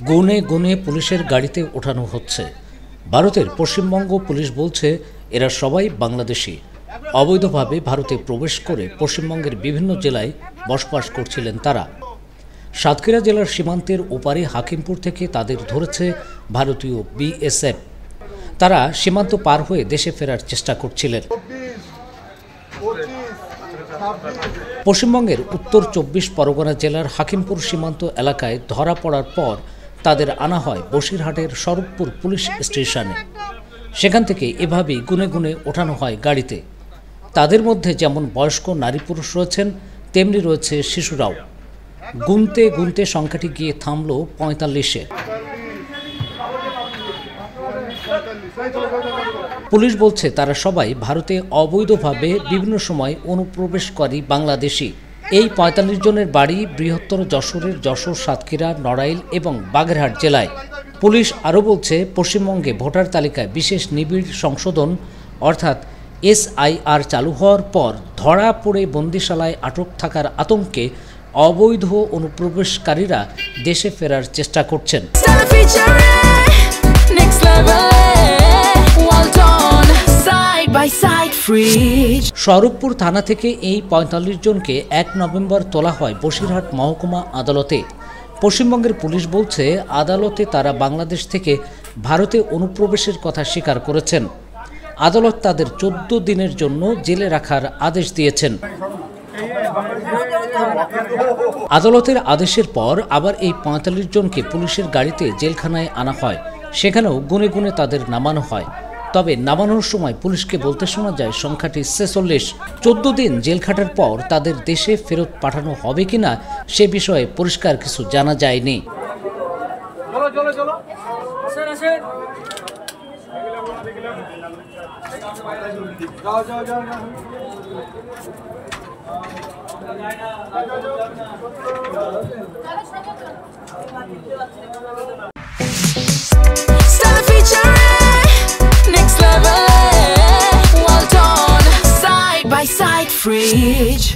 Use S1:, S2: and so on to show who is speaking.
S1: গুনে গুনে পুলিশের গাড়িতে ওঠানো হচ্ছে। ভারতের পশ্চিমবঙ্গ পুলিশ বলছে এরা সবাই বাংলাদেশি, অবৈধভাবে ভারতে প্রবেশ করে পশ্চিমবঙ্গের বিভিন্ন জেলায় বসবাস করছিলেন তারা। সাতক্ষীরা জেলার সীমান্তের ওপারে হাকিমপুর থেকে তাদের ধরেছে ভারতীয় বিএসএফ। তারা সীমান্ত পার হয়ে দেশে ফেরার চেষ্টা করছিলেন। পশ্চিমবঙ্গের উত্তর 24 পরগনা জেলার হাকিমপুর সীমান্ত এলাকায় ধরা পড়ার পর তাদের আনা হয় বসিরহাটের স্বরূপপুর পুলিশ স্টেশনে। সেখান থেকে এভাবেই গুনে গুনে ওঠানো হয় গাড়িতে। তাদের মধ্যে যেমন বয়স্ক নারী পুরুষ রয়েছেন, তেমনি রয়েছে শিশুরাও। গুনতে গুনতে সংখ্যাটি গিয়ে থামল 45-এ। পুলিশ বলছে তারা সবাই ভারতে অবৈধভাবে বিভিন্ন সময় অনুপ্রবেশকারী বাংলাদেশি। এই 45 জনের বাড়ি বৃহত্তর যশোরের যশোর, সাতক্ষীরা, নড়াইল এবং বাগেরহাট জেলায়। পুলিশ আরও বলছে পশ্চিমবঙ্গে ভোটার তালিকায় বিশেষ নিবিড় সংশোধন অর্থাৎ SIR চালু হওয়ার পর ধরা পড়ে বন্দিশালায় আটক থাকার আতঙ্কে অবৈধ অনুপ্রবেশকারীরা দেশে ফেরার চেষ্টা করছেন। স্বরূপপুর থানা থেকে এই 45 জনকে 1 নভেম্বর তোলা হয় বসিরহাট মহকুমা আদালতে। পশ্চিমবঙ্গের পুলিশ বলছে আদালতে তারা বাংলাদেশ থেকে ভারতে অনুপ্রবেশের কথা স্বীকার করেছেন। আদালত তাদের 14 দিনের জন্য জেলে রাখার আদেশ দিয়েছেন। আদালতের আদেশের পর আবার এই 45 জনকে পুলিশের গাড়িতে জেলখানায় আনা হয়। সেখানেও গুনে গুনে তাদের নামানো হয়। তবে নামানোর সময় পুলিশকে বলতে শোনা যায় সংখ্যাটি 46। 14 দিন জেল খাটার পর তাদের দেশে ফেরত পাঠানো হবে কিনা সে বিষয়ে পরিষ্কার কিছু জানা যায়নি।
S2: Side by side fridge.